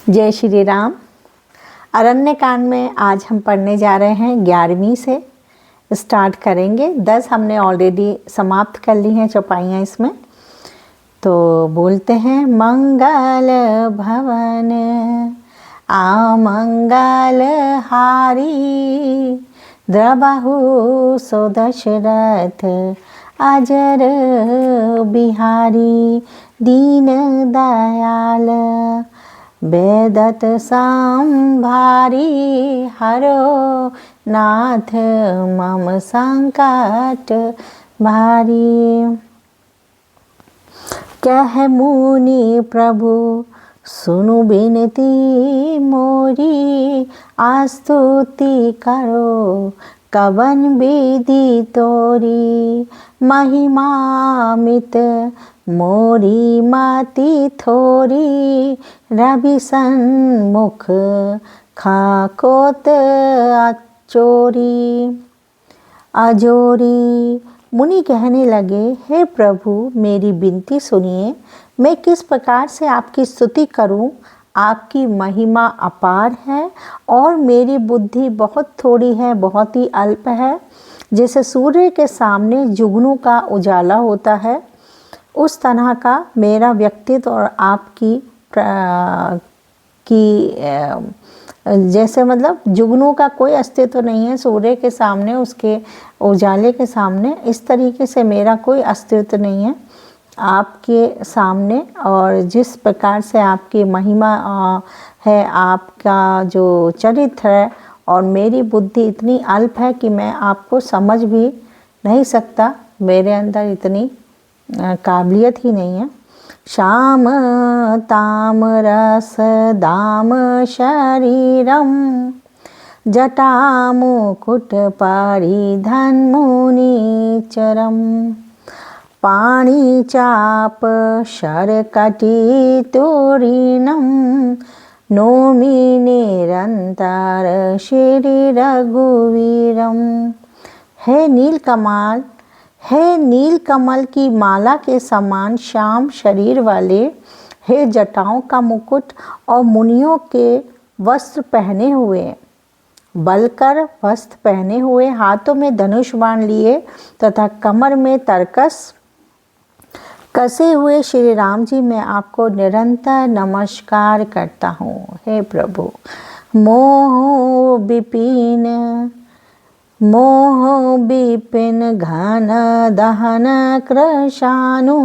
जय श्री राम। अरण्य कांड में आज हम पढ़ने जा रहे हैं 11वीं से स्टार्ट करेंगे। 10 हमने ऑलरेडी समाप्त कर ली हैं चौपाइयाँ इसमें। तो बोलते हैं मंगल भवन आमंगल हारी द्रबाहु सो दशरथ अजर बिहारी दीन दयाल बेदत संभारी हरो नाथ मम संकट भारी। कह मुनि प्रभु सुनु बिनती मोरी आस्तुति करो कवन विधि तोरी महिमामित मोरी माती थोरी रवि सन्मुख खाकोत अचोरी अजोरी। मुनि कहने लगे, हे प्रभु मेरी विनती सुनिए, मैं किस प्रकार से आपकी स्तुति करूं। आपकी महिमा अपार है और मेरी बुद्धि बहुत थोड़ी है, बहुत ही अल्प है। जैसे सूर्य के सामने जुगनू का उजाला होता है, उस तरह का मेरा व्यक्तित्व और आपकी जैसे मतलब जुगनू का कोई अस्तित्व नहीं है सूर्य के सामने, उसके उजाले के सामने। इस तरीके से मेरा कोई अस्तित्व नहीं है आपके सामने। और जिस प्रकार से आपकी महिमा है, आपका जो चरित्र है, और मेरी बुद्धि इतनी अल्प है कि मैं आपको समझ भी नहीं सकता, मेरे अंदर इतनी काबिलियत ही नहीं है। श्याम ताम रस दाम शरीरम जटा मुकुट परिधन मुनिचरम पाणी चाप शरकटी तोरिणम नोमि निरंतर श्री रघुवीरम। हे नीलकमल, हे नीलकमल की माला के समान श्याम शरीर वाले, हे जटाओं का मुकुट और मुनियों के वस्त्र पहने हुए, बलकर वस्त्र पहने हुए, हाथों में धनुष बाण लिए तथा कमर में तरकस कसे हुए श्री राम जी, मैं आपको निरंतर नमस्कार करता हूँ। हे प्रभु मोह विपिन घन दहन कृशानु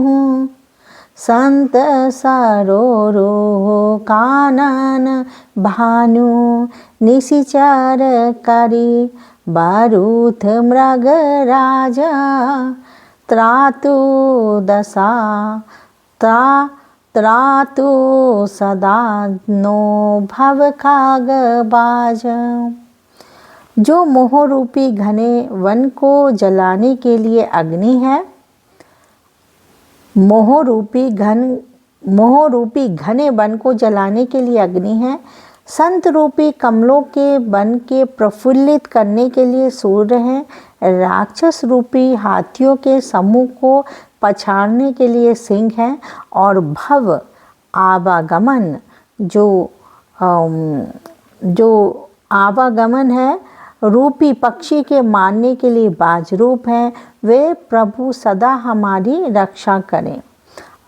संत सरोरो कानन भानु निशिचर करी बारूथ मृग राजा त्रातु दशा त्रातु सदा नो भव खाग बाज। जो मोह रूपी घने वन को जलाने के लिए अग्नि है, मोह रूपी घने वन को जलाने के लिए अग्नि है, संत रूपी कमलों के वन के प्रफुल्लित करने के लिए सूर्य है, राक्षस रूपी हाथियों के समूह को पछाड़ने के लिए सिंह है, और भव आवागमन जो आवागमन है रूपी पक्षी के मारने के लिए बाज रूप है। वे प्रभु सदा हमारी रक्षा करें।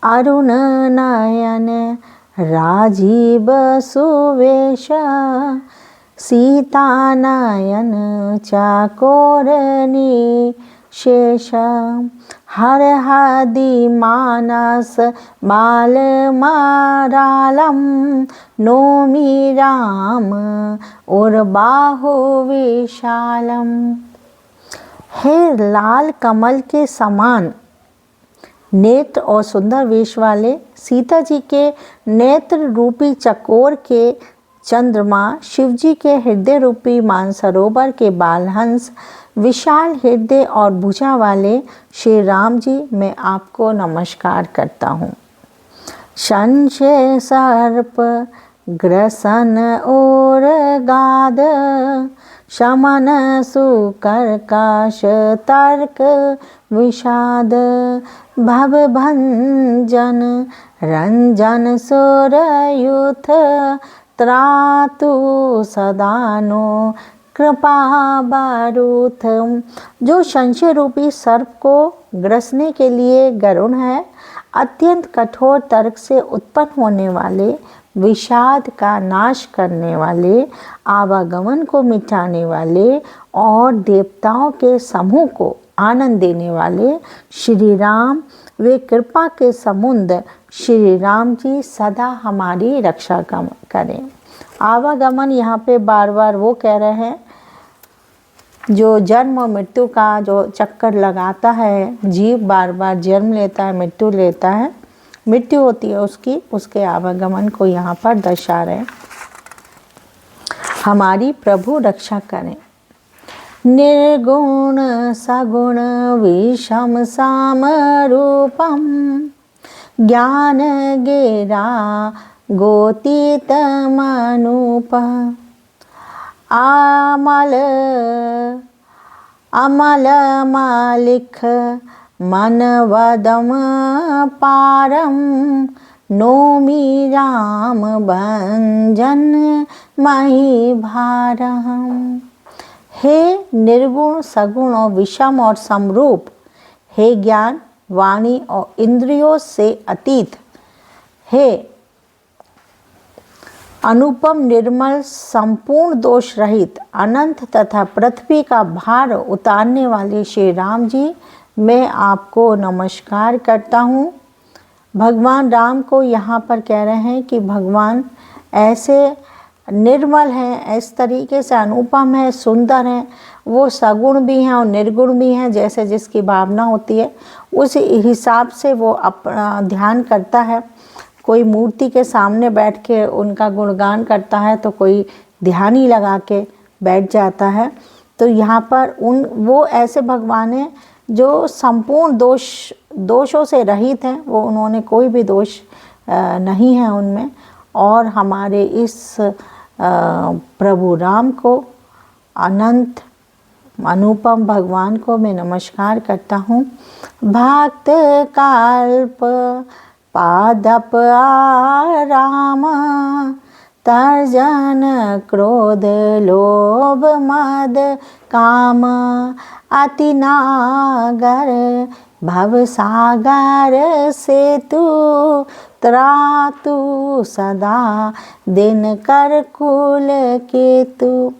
अरुण नयन राजीव सुवेश सीता नयन चाकोरनी शेष हर हदि मानस बाल मारालम नोमि राम और बाहु विशालम। हे लाल कमल के समान नेत्र और सुंदर वेश वाले, सीता जी के नेत्र रूपी चकोर के चंद्रमा, शिव जी के हृदय रूपी मानसरोवर के बालहंस, विशाल हृदय और भुजा वाले श्री राम जी, मैं आपको नमस्कार करता हूँ। संशय सर्प ग्रसन और गाद शमन सुकर्कश तर्क विषाद भवभंजन रंजन सुरयुथ त्रातु सदा नो कृपा बारूथम। जो संशय रूपी सर्प को ग्रसने के लिए गरुण है, अत्यंत कठोर तर्क से उत्पन्न होने वाले, विषाद का नाश करने वाले, आवागमन को मिटाने वाले और देवताओं के समूह को आनंद देने वाले श्री राम, वे कृपा के समुद्र श्री राम जी सदा हमारी रक्षा करें। आवागमन यहाँ पे बार बार वो कह रहे हैं जो जन्म और मृत्यु का जो चक्कर लगाता है, जीव बार बार जन्म लेता है, मृत्यु लेता है, मृत्यु होती है उसकी, उसके आवागमन को यहाँ पर दर्शा रहे। हमारी प्रभु रक्षा करें। निर्गुण सगुण विषम साम रूपम ज्ञान गेरा गोतीत मनुप अमल मालिक मनवदम पारम नोमी राम भंजन मही भारम। हे निर्गुण सगुण और विषम और समरूप, हे ज्ञान वाणी और इंद्रियों से अतीत, हे अनुपम निर्मल संपूर्ण दोष रहित अनंत तथा पृथ्वी का भार उतारने वाले श्री राम जी, मैं आपको नमस्कार करता हूँ। भगवान राम को यहाँ पर कह रहे हैं कि भगवान ऐसे निर्मल हैं, इस तरीके से अनुपम है, सुंदर हैं, वो सगुण भी हैं और निर्गुण भी हैं, जैसे जिसकी भावना होती है उस हिसाब से वो अपना ध्यान करता है। कोई मूर्ति के सामने बैठ के उनका गुणगान करता है तो कोई ध्यान ही लगा के बैठ जाता है। तो यहाँ पर वो ऐसे भगवान हैं जो संपूर्ण दोषों से रहित हैं, वो उन्होंने कोई भी दोष नहीं है उनमें। और हमारे इस प्रभु राम को, अनंत अनुपम भगवान को मैं नमस्कार करता हूँ। भक्त कल्प पादप आराम तर्जन क्रोध लोभ मद काम अति नागर भवसागर सेतु त्रातु सदा दिन कर कुल केतु।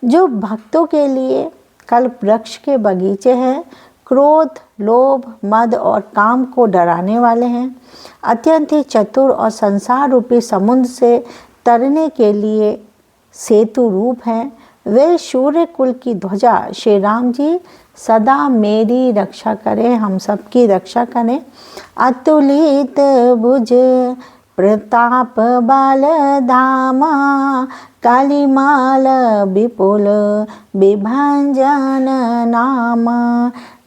जो भक्तों के लिए कल्प वृक्ष के बगीचे हैं, क्रोध लोभ मद और काम को डराने वाले हैं, अत्यंत ही चतुर और संसार रूपी समुद्र से तरने के लिए सेतु रूप हैं, वे सूर्य कुल की ध्वजा श्री राम जी सदा मेरी रक्षा करें, हम सबकी रक्षा करें। अतुलित भुज प्रताप बल धामा कालीमाल विपुल विभंजन नाम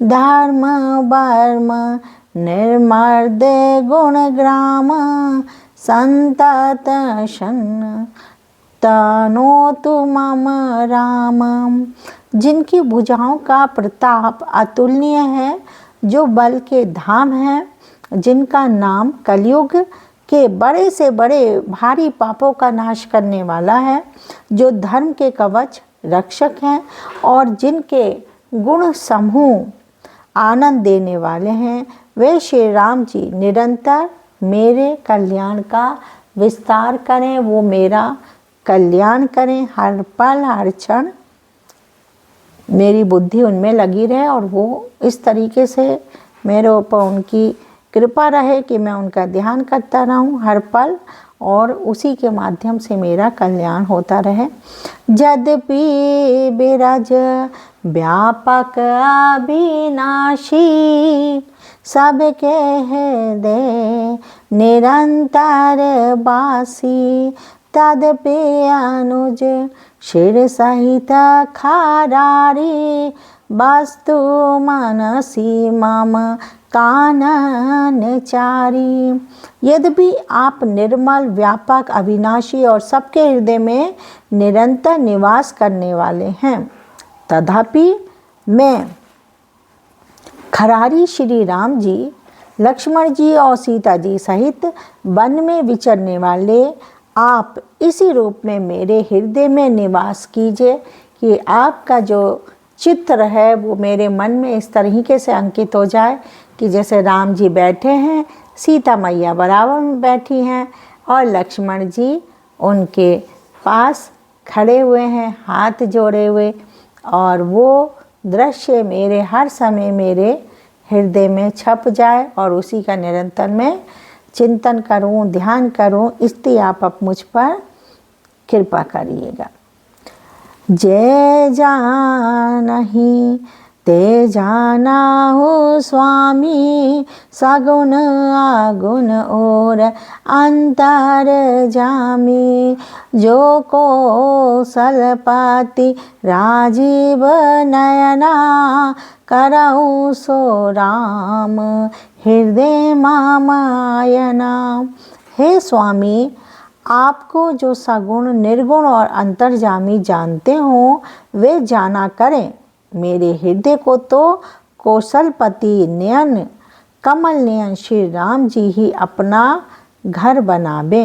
धर्म वर्म निर्मर्द गुण ग्राम संतत शन तनोतु मम राम। जिनकी भुजाओं का प्रताप अतुलनीय है, जो बल के धाम है, जिनका नाम कलयुग के बड़े से बड़े भारी पापों का नाश करने वाला है, जो धर्म के कवच रक्षक हैं और जिनके गुण समूह आनंद देने वाले हैं, वे श्री राम जी निरंतर मेरे कल्याण का विस्तार करें, वो मेरा कल्याण करें। हर पल हर क्षण मेरी बुद्धि उनमें लगी रहे और वो इस तरीके से मेरे ऊपर उनकी कृपा रहे कि मैं उनका ध्यान करता रहूं हर पल, और उसी के माध्यम से मेरा कल्याण होता रहे। यद्यपि बिरज व्यापक अविनाशी सबके हृदय निरंतर बासी, तदपि अनुज शिर सहित खारारी वस्तु मनसी मम कानन चारी। यद्यपि आप निर्मल व्यापक अविनाशी और सबके हृदय में निरंतर निवास करने वाले हैं, तथापि मैं खरारी श्री राम जी, लक्ष्मण जी और सीता जी सहित वन में विचरने वाले आप इसी रूप में मेरे हृदय में निवास कीजिए कि आपका जो चित्र है वो मेरे मन में इस तरीके से अंकित हो जाए कि जैसे राम जी बैठे हैं, सीता मैया बराबर में बैठी हैं और लक्ष्मण जी उनके पास खड़े हुए हैं हाथ जोड़े हुए, और वो दृश्य मेरे हर समय मेरे हृदय में छप जाए और उसी का निरंतर मैं चिंतन करूं, ध्यान करूं। इसलिए आप मुझ पर कृपा करिएगा। जय जानहि ते जाना हो स्वामी, सगुण आगुण और अंतर जामी, जो कौशलपति राजीव नयना, करऊँ सो राम हृदय मामायना। हे स्वामी, आपको जो सगुण, निर्गुण और अंतर्जामी जानते हो वे जाना करें। मेरे हृदय को तो कौशलपति नयन, कमल नयन श्री राम जी ही अपना घर बनावे।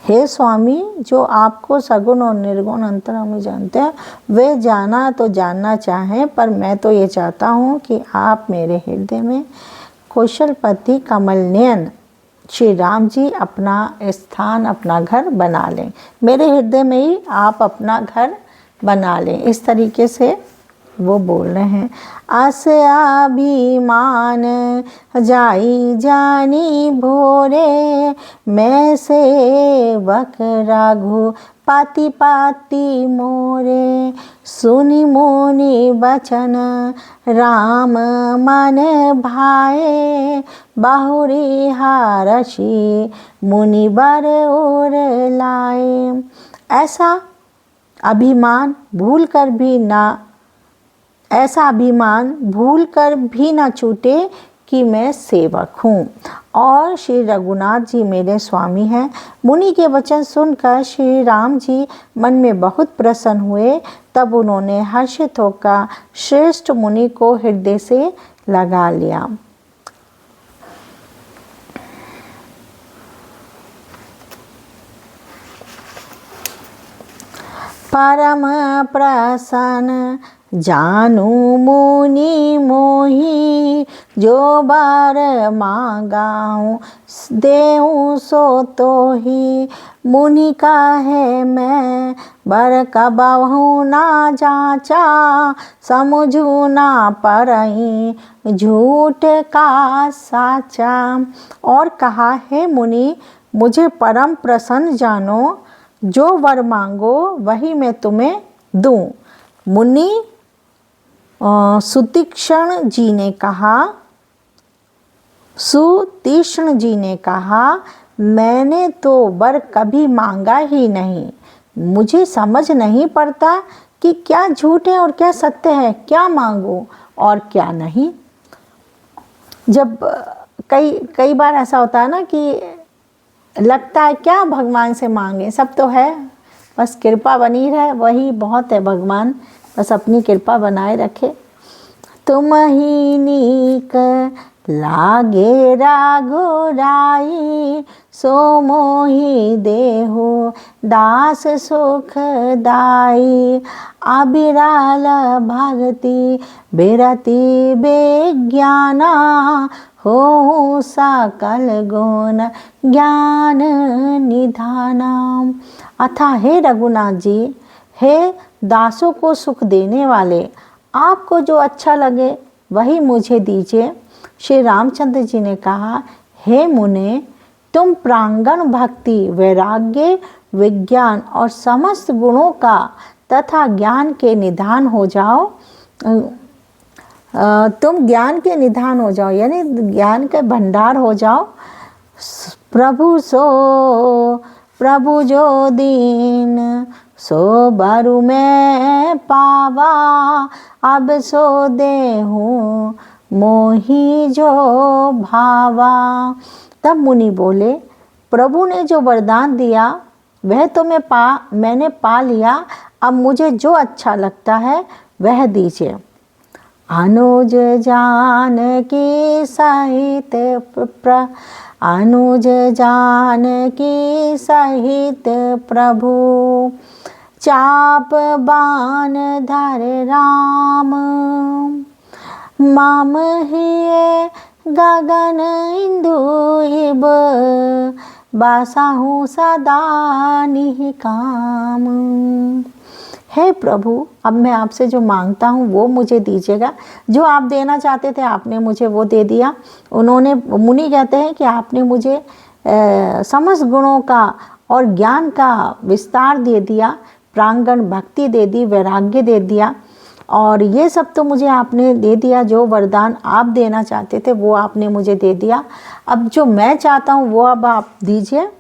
हे स्वामी, जो आपको सगुण और निर्गुण अंतर्जामी जानते हैं वे जाना तो जानना चाहें, पर मैं तो ये चाहता हूँ कि आप मेरे हृदय में कौशलपति कमल नयन श्री राम जी अपना स्थान, अपना घर बना लें। मेरे हृदय में ही आप अपना घर बना लें। इस तरीके से वो बोल रहे हैं। अस अभिमान जाई जानी भोरे, मैं सेवक रघु पाति पाति मोरे, सुनि मुनि बचन राम मन भाए, बहुरी हारसी मुनि बर और लाए। ऐसा अभिमान भूल कर भी ना छूटे कि मैं सेवक हूँ और श्री रघुनाथ जी मेरे स्वामी हैं। मुनि के वचन सुनकर श्री राम जी मन में बहुत प्रसन्न हुए। तब उन्होंने हर्षित होकर श्रेष्ठ मुनि को हृदय से लगा लिया। परम प्रसन्न जानू मुनि मोही, जो बार मांगाऊं देऊं सो तो ही, मुनि का है मैं बर कबहु ना जाचा, समझू ना परई झूठ का साचा। और कहा, है मुनि, मुझे परम प्रसन्न जानो, जो वर मांगो वही मैं तुम्हें दूं। मुनि सुतीक्ष्ण जी ने कहा, मैंने तो वर कभी मांगा ही नहीं। मुझे समझ नहीं पड़ता कि क्या झूठ है और क्या सत्य है, क्या मांगूं और क्या नहीं। जब कई बार ऐसा होता है ना कि लगता है क्या भगवान से मांगे, सब तो है, बस कृपा बनी रहे वही बहुत है। भगवान बस अपनी कृपा बनाए रखे। तुम ही नीक लागे राघुराई, सो मोहि देहु दास सुख दाई, अबिराल भक्ति बिरति विज्ञाना, हो सकल गुण ज्ञान निधाना। अथा हे रघुनाथ जी, हे दासों को सुख देने वाले, आपको जो अच्छा लगे वही मुझे दीजिए। श्री रामचंद्र जी ने कहा, हे मुने, तुम प्रांगण भक्ति, वैराग्य, विज्ञान और समस्त गुणों का तथा ज्ञान के निधान हो जाओ। तुम ज्ञान के निधान हो जाओ, यानी ज्ञान के भंडार हो जाओ। प्रभु जो दीन सो बारू में पावा, अब सो देहूँ मोही जो भावा। तब मुनि बोले, प्रभु ने जो वरदान दिया वह तो मैंने पा लिया, अब मुझे जो अच्छा लगता है वह दीजिए। अनुज जानकी सहित अनुज जानकी सहित प्रभु चाप बान धर राम माम हिये गगन इंदु हिब बासाहु सदा निहिकाम। हे प्रभु, अब मैं आपसे जो मांगता हूँ वो मुझे दीजिएगा। जो आप देना चाहते थे आपने मुझे वो दे दिया। उन्होंने, मुनि कहते हैं कि आपने मुझे समस्त गुणों का और ज्ञान का विस्तार दे दिया, प्रांगण भक्ति दे दी, वैराग्य दे दिया, और ये सब तो मुझे आपने दे दिया। जो वरदान आप देना चाहते थे वो आपने मुझे दे दिया। अब जो मैं चाहता हूँ वो अब आप दीजिए।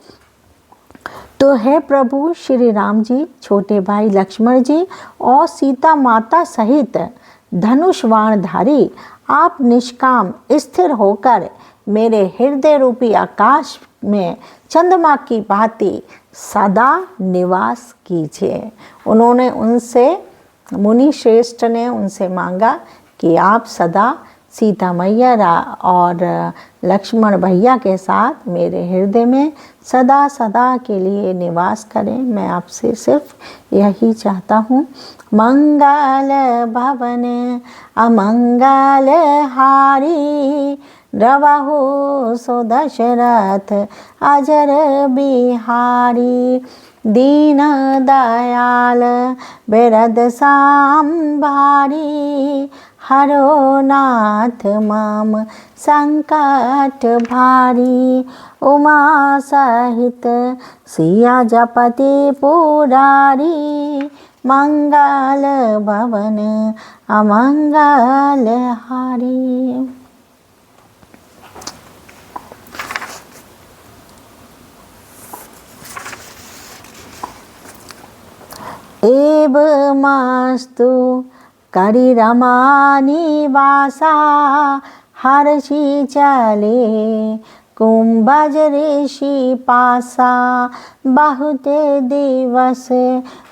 तो हे प्रभु श्री राम जी, छोटे भाई लक्ष्मण जी और सीता माता सहित धनुष बाणधारी आप निष्काम स्थिर होकर मेरे हृदय रूपी आकाश में चंद्रमा की भांति सदा निवास कीजिए। उन्होंने उनसे, मुनि श्रेष्ठ ने उनसे मांगा कि आप सदा सीता मैया और लक्ष्मण भैया के साथ मेरे हृदय में सदा सदा के लिए निवास करें। मैं आपसे सिर्फ यही चाहता हूँ। मंगल भवन अमंगल हारी रवहु सो दशरथ अजर बिहारी दीन दयाल बिरद सांभारी हरो नाथ मम संकट भारी उमा सहित सिया जपति पुरारी मंगल भवन अमंगल हारी। एवमस्तु करि रमा निवासा हर्षि चले कुंभज ऋषि पासा बहुते दिवस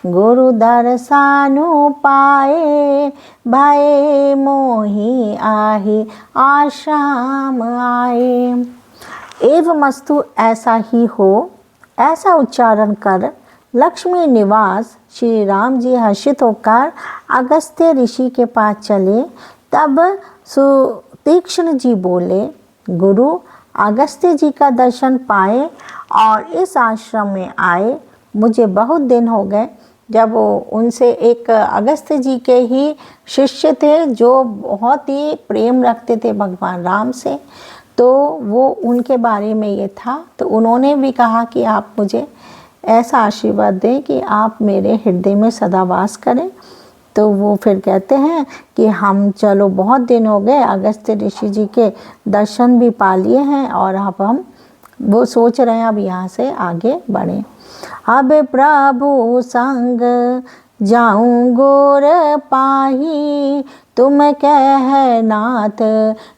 गुरु दर्शनु पाए भय मोहि आहि आश्रम आए। एवमस्तु ऐसा ही हो, ऐसा उच्चारण कर लक्ष्मी निवास श्री राम जी हर्षित होकर अगस्त्य ऋषि के पास चले। तब सुतीक्ष्ण जी बोले, गुरु अगस्त्य जी का दर्शन पाए और इस आश्रम में आए। मुझे बहुत दिन हो गए जब वो उनसे, एक अगस्त्य जी के ही शिष्य थे जो बहुत ही प्रेम रखते थे भगवान राम से, तो वो उनके बारे में ये था। तो उन्होंने भी कहा कि आप मुझे ऐसा आशीर्वाद दें कि आप मेरे हृदय में सदा वास करें। तो वो फिर कहते हैं कि हम, चलो बहुत दिन हो गए, अगस्त्य ऋषि जी के दर्शन भी पा लिए हैं और अब हम वो सोच रहे हैं अब यहाँ से आगे बढ़ें। अब प्रभु संग जाऊं गोर पाही तुम कह नाथ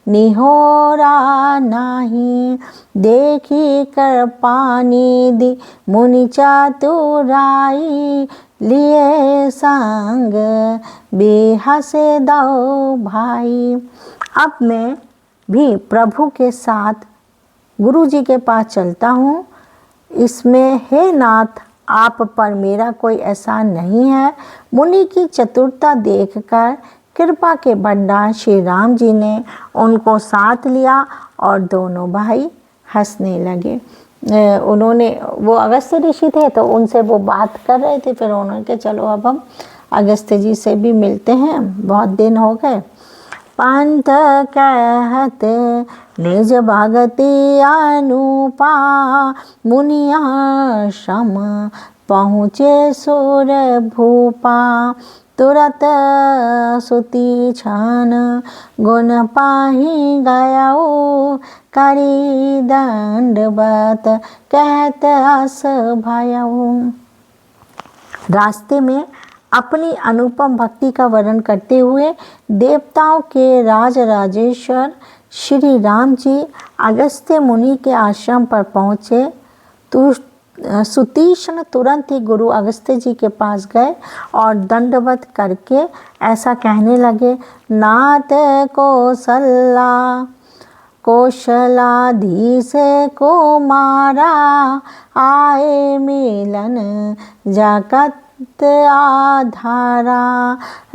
निहोरा नाही देखी कर पानी दी मुनि चतुराई लिए संग बेहसे दो भाई। अब मैं भी प्रभु के साथ गुरु जी के पास चलता हूँ। इसमें हे नाथ आप पर मेरा कोई एहसान नहीं है। मुनि की चतुरता देखकर कृपा के भंडार श्री राम जी ने उनको साथ लिया और दोनों भाई हंसने लगे। उन्होंने, वो अगस्त्य ऋषि थे तो उनसे वो बात कर रहे थे, फिर उन्होंने कहा चलो अब हम अगस्त्य जी से भी मिलते हैं, बहुत दिन हो गए। पंथ कहत निज भगति अनुपा मुनियाश्रम पहुँचे सुर भूपा तुरत सुती छान गुण पाही गयाओ करी दंडवत कहत अस भयाओ। रास्ते में अपनी अनुपम भक्ति का वर्णन करते हुए देवताओं के राजराजेश्वर श्री राम जी अगस्त्य मुनि के आश्रम पर पहुँचे। सुतीक्ष्ण तुरंत ही गुरु अगस्त्य जी के पास गए और दंडवत करके ऐसा कहने लगे, नाथ कौशलाधीश को मारा, आए मिलन जगत आधारा,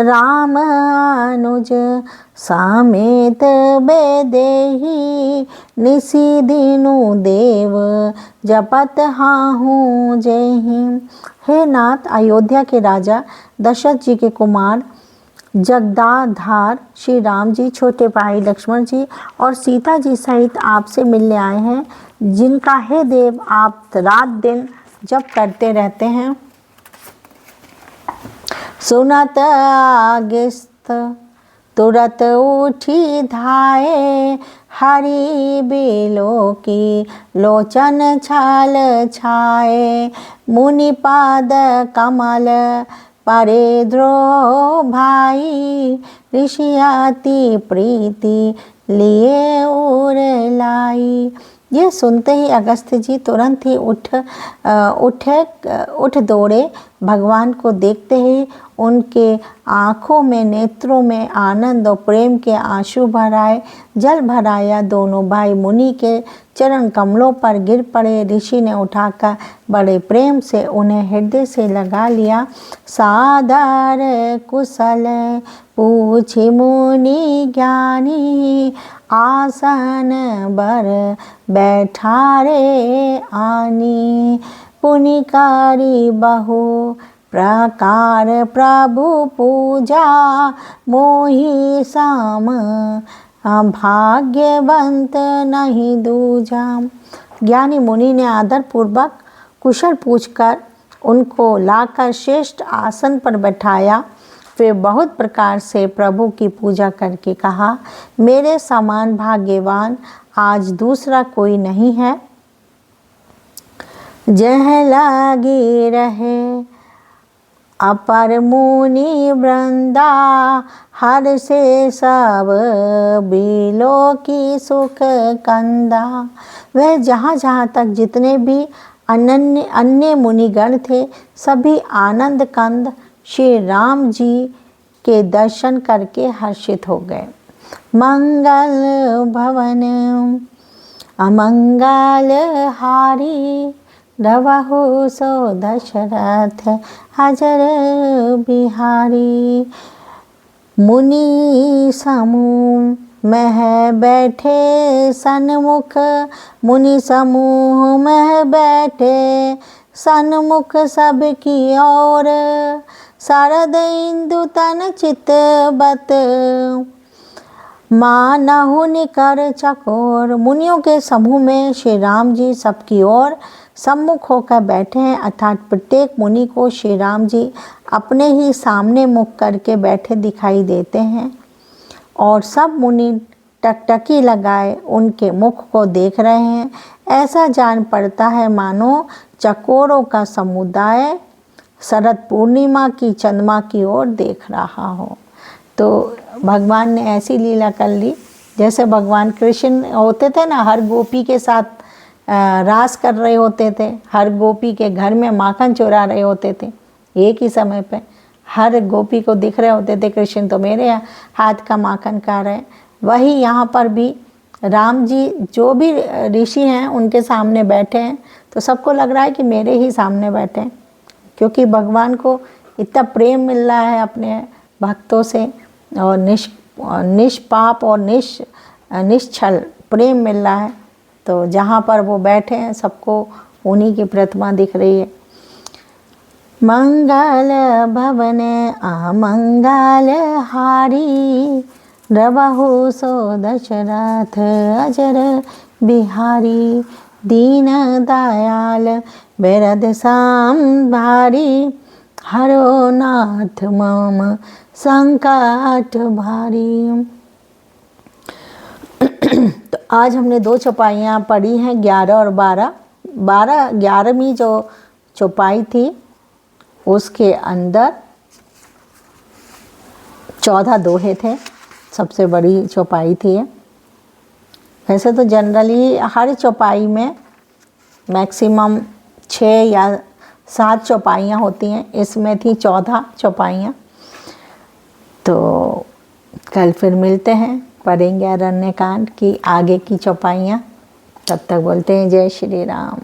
राम अनुज समेत बेदेही, निसी दीनु देव जपत हाहू जेहि। हे नाथ, अयोध्या के राजा दशरथ जी के कुमार जगदाधार श्री राम जी, छोटे भाई लक्ष्मण जी और सीता जी सहित आपसे मिलने आए हैं, जिनका हे देव आप रात दिन जप करते रहते हैं। सुनत आगिस्त तुरत उठी धाये, हरि बिलो की लोचन छाल छाए, मुनि पाद कमल परे द्रोह भाई, ऋषियाति प्रीति लिए उर लाई। ये सुनते ही अगस्त्य जी तुरंत ही उठ दौड़े। भगवान को देखते ही उनके आँखों में, नेत्रों में आनंद और प्रेम के आंसू भराए। जल भराया, दोनों भाई मुनि के चरण कमलों पर गिर पड़े। ऋषि ने उठाकर बड़े प्रेम से उन्हें हृदय से लगा लिया। सादर कुशल पूछि मुनि ज्ञानी, आसन बर बैठारे आनी, पुनिकारी बहु प्रकार प्रभु पूजा, मोहि साम भाग्यवंत नहीं दूजा। ज्ञानी मुनि ने आदर पूर्वक कुशल पूछकर उनको लाकर श्रेष्ठ आसन पर बैठाया। फिर बहुत प्रकार से प्रभु की पूजा करके कहा, मेरे समान भाग्यवान आज दूसरा कोई नहीं है। जह लागी रहे अपर मुनि वृंदा, हर से सब बिलो की सुख कंदा। वह जहाँ जहाँ तक जितने भी अन्य मुनिगण थे, सभी आनंद कंद श्री राम जी के दर्शन करके हर्षित हो गए। मंगल भवन अमंगल हारी, रवहु सो दशरथ अजर बिहारी। मुनि समूह मह बैठे सन्मुख, मुनि समूह मह बैठे सन्मुख, सब की ओर शरद इंदु तन चित बत, मानहु निकर चकोर। मुनियों के समूह में श्री राम जी सबकी ओर सम्मुख होकर बैठे हैं, अर्थात प्रत्येक मुनि को श्री राम जी अपने ही सामने मुख करके बैठे दिखाई देते हैं और सब मुनि टकटकी लगाए उनके मुख को देख रहे हैं। ऐसा जान पड़ता है मानो चकोरों का समुदाय शरद पूर्णिमा की चंद्रमा की ओर देख रहा हो। तो भगवान ने ऐसी लीला कर ली, जैसे भगवान कृष्ण होते थे ना, हर गोपी के साथ रास कर रहे होते थे, हर गोपी के घर में माखन चुरा रहे होते थे। एक ही समय पे हर गोपी को दिख रहे होते थे, कृष्ण तो मेरे हाथ का माखन खा रहे। वही यहाँ पर भी राम जी जो भी ऋषि हैं उनके सामने बैठे हैं, तो सबको लग रहा है कि मेरे ही सामने बैठे हैं, क्योंकि भगवान को इतना प्रेम मिल रहा है अपने भक्तों से, और निष्पाप और निश्चल प्रेम मिल रहा है। तो जहाँ पर वो बैठे हैं सबको उन्हीं की प्रतिमा दिख रही है। मंगल भवन अमंगल हारी, रवहु सो दशरथ अजर बिहारी। दीन दयाल बेरद साम भारी, हरो नाथ मम संकट भारी। तो आज हमने 2 चौपाइयाँ पढ़ी हैं, 11 और 12। 11वीं जो चौपाई थी उसके अंदर 14 दोहे थे, सबसे बड़ी चौपाई थी। वैसे तो जनरली हर चौपाई में मैक्सिमम 6 या 7 चौपाइयाँ होती हैं, इसमें थी 14 चौपाइयाँ। तो कल फिर मिलते हैं, पढ़ेंगे अरण्यकांड की आगे की चौपाइयाँ। तब तक बोलते हैं जय श्री राम।